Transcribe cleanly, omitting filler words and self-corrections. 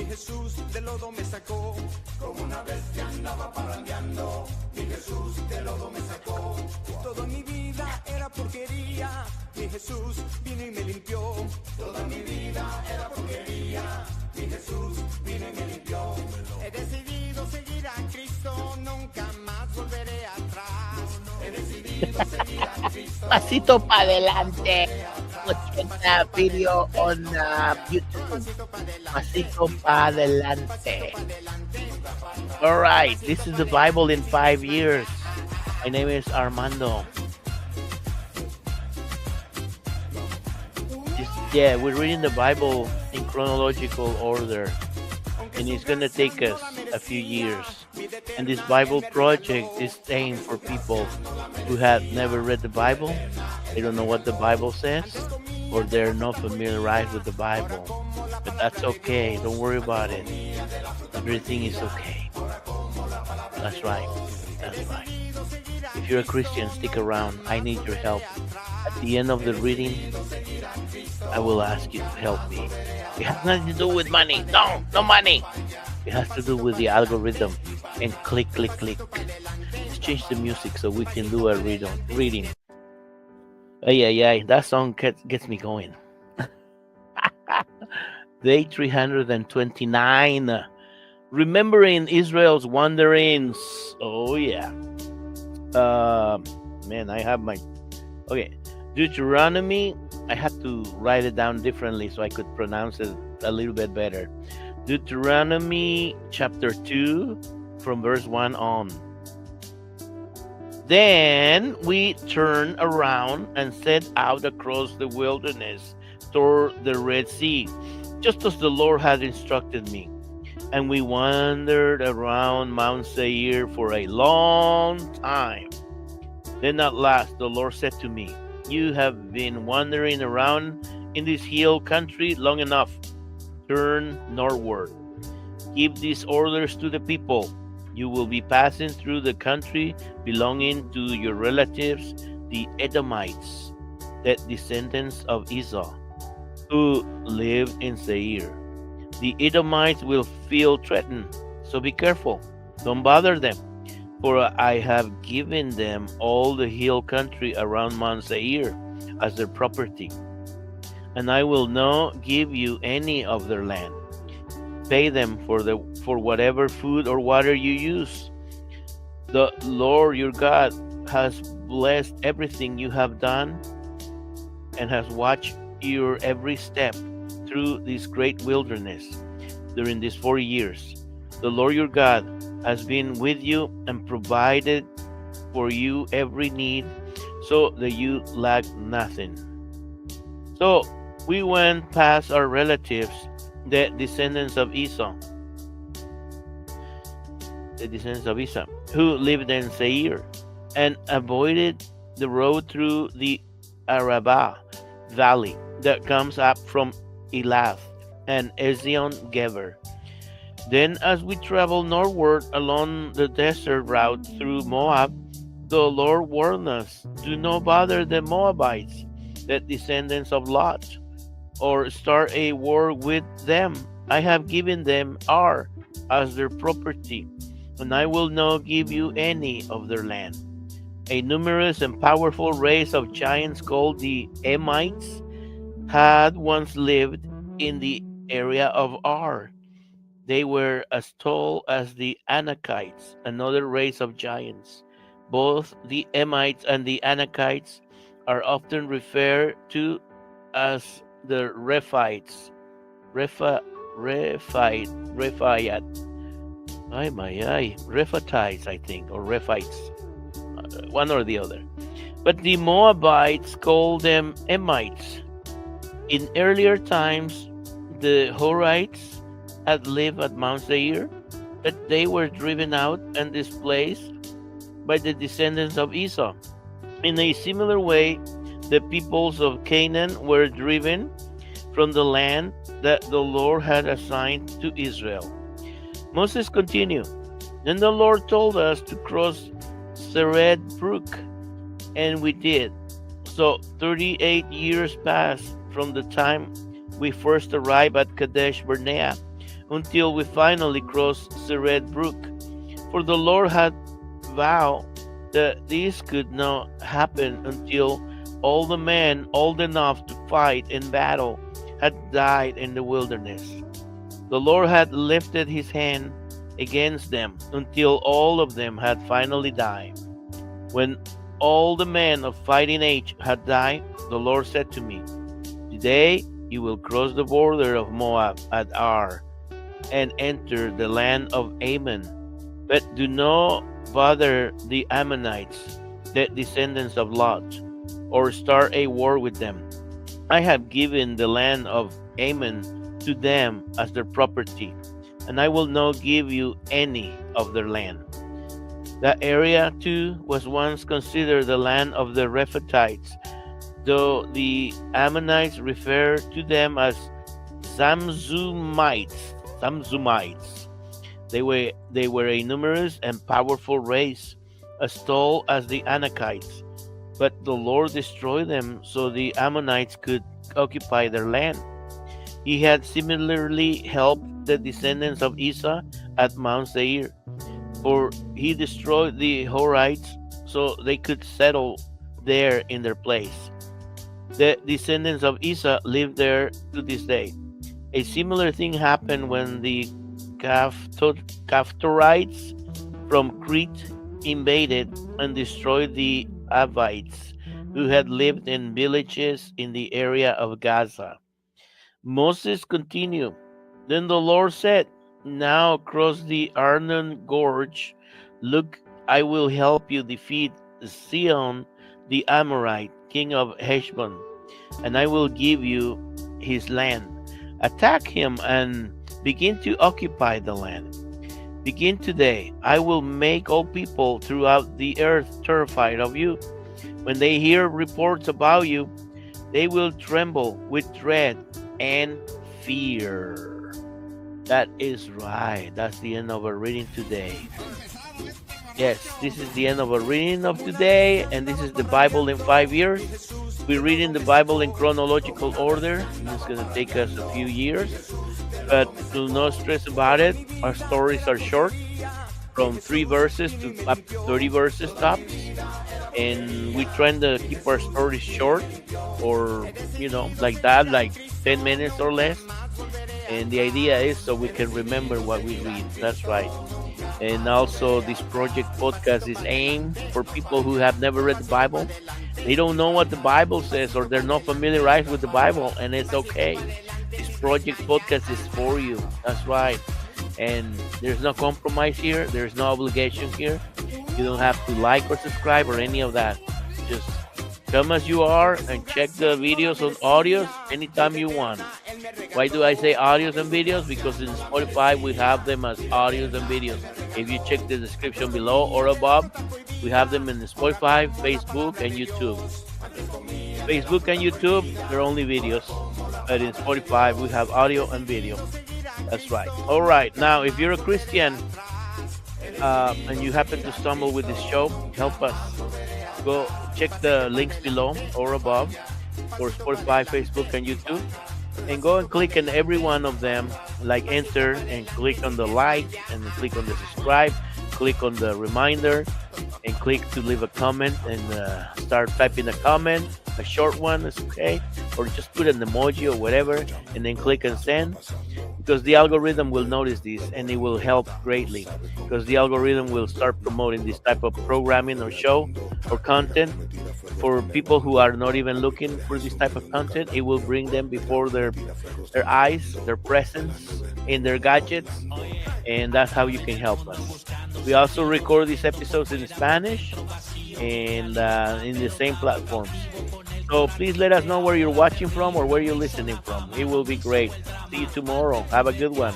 mi Jesús del lodo me sacó. Como una vez que andaba parrandeando, mi Jesús del lodo me sacó. Toda mi vida era porquería, mi Jesús vino y me limpió. Toda mi vida era porquería, mi Jesús vino y me limpió. He decidido seguir a Cristo, nunca más volveré atrás. He decidido seguir a Cristo. Pasito para adelante. Check that video on YouTube. Pasito para adelante. All right, this is the Bible in 5 years. My name is Armando. Yeah, we're reading the Bible in chronological order, and it's going to take us a few years. And this Bible project is aimed for people who have never read the Bible, they don't know what the Bible says, or they're not familiarized with the Bible. But that's okay, don't worry about it. Everything is okay. That's right, that's right. If you're a Christian, stick around. I need your help. At the end of the reading, I will ask you to help me. It has nothing to do with money. No money. It has to do with the algorithm. And click. Let's change the music so we can do a reading. Ay. That song gets me going. Day 329. Remembering Israel's wanderings. Oh, yeah. Man, I have my... Okay. Deuteronomy. I had to write it down differently so I could pronounce it a little bit better. Deuteronomy chapter 2 from verse 1 on. Then we turned around and set out across the wilderness toward the Red Sea, just as the Lord had instructed me. And we wandered around Mount Seir for a long time. Then at last the Lord said to me, "You have been wandering around in this hill country long enough. Turn northward. Give these orders to the people. You will be passing through the country belonging to your relatives, the Edomites, the descendants of Esau, who lived in Seir. The Edomites will feel threatened, so be careful. Don't bother them, for I have given them all the hill country around Mount Seir as their property, and I will not give you any of their land. Pay them for whatever food or water you use. The Lord your God has blessed everything you have done and has watched your every step through this great wilderness during these 40 years. The Lord your God has been with you and provided for you every need so that you lack nothing." So we went past our relatives, the descendants of Esau, who lived in Seir, and avoided the road through the Arabah valley that comes up from Elath and Ezion-Geber. Then as we traveled northward along the desert route through Moab, the Lord warned us, "Do not bother the Moabites, the descendants of Lot, or start a war with them. I have given them Ar as their property, and I will not give you any of their land." A numerous and powerful race of giants called the Emites had once lived in the area of Ar. They were as tall as the Anakites, another race of giants. Both the Emites and the Anakites are often referred to as the Rephaites. Rephaites, I think, or Rephites, one or the other. But the Moabites called them Emites. In earlier times, the Horites had lived at Mount Seir, but they were driven out and displaced by the descendants of Esau. In a similar way, the peoples of Canaan were driven from the land that the Lord had assigned to Israel. Moses continued, "Then the Lord told us to cross Sered Brook, and we did. So 38 years passed from the time we first arrived at Kadesh Barnea until we finally crossed the Red Brook. For the Lord had vowed that this could not happen until all the men old enough to fight in battle had died in the wilderness. The Lord had lifted his hand against them until all of them had finally died. When all the men of fighting age had died, the Lord said to me, "Today you will cross the border of Moab at Ar and enter the land of Ammon. But do not bother the Ammonites, the descendants of Lot, or start a war with them. I have given the land of Ammon to them as their property, and I will not give you any of their land." That area, too, was once considered the land of the Rephaites, though the Ammonites refer to them as Zamzumites. They were a numerous and powerful race, as tall as the Anakites. But the Lord destroyed them so the Ammonites could occupy their land. He had similarly helped the descendants of Esau at Mount Seir, for he destroyed the Horites so they could settle there in their place. The descendants of Esau live there to this day. A similar thing happened when the Caphtorites from Crete invaded and destroyed the Avites, who had lived in villages in the area of Gaza. Moses continued, "Then the Lord said, 'Now cross the Arnon Gorge. Look, I will help you defeat Sihon the Amorite, king of Heshbon, and I will give you his land. Attack him and begin to occupy the land. Begin today. I will make all people throughout the earth terrified of you. When they hear reports about you, they will tremble with dread and fear.'" That is right. That's the end of our reading today. Yes, this is the end of our reading of today, and this is the Bible in 5 years. We're reading the Bible in chronological order. It's going to take us a few years, but do not stress about it. Our stories are short, from 3 verses to up to 30 verses tops, and we're trying to keep our stories short, or like that, like 10 minutes or less. And the idea is so we can remember what we read. That's right. And also, this project podcast is aimed for people who have never read the Bible. They don't know what the Bible says, or they're not familiarized with the Bible, and it's okay. This project podcast is for you. That's right. And there's no compromise here. There's no obligation here. You don't have to like or subscribe or any of that. Just come as you are and check the videos on audios anytime you want. Why do I say audios and videos? Because in Spotify we have them as audios and videos. If you check the description below or above, we have them in the Spotify, Facebook, and YouTube. Facebook and YouTube, they're only videos. But in Spotify, we have audio and video. That's right. All right. Now, if you're a Christian and you happen to stumble with this show, help us. Go check the links below or above for Spotify, Facebook, and YouTube. And go and click on every one of them, like enter, and click on the like, and click on the subscribe, click on the reminder, and click to leave a comment, and start typing a comment. A short one is okay, or just put an emoji or whatever, and then click and send, because the algorithm will notice this, and it will help greatly, because the algorithm will start promoting this type of programming or show or content for people who are not even looking for this type of content. It will bring them before their eyes, their presence in their gadgets, and that's how you can help us. We also record these episodes in Spanish and in the same platforms. So please let us know where you're watching from or where you're listening from. It will be great. See you tomorrow. Have a good one.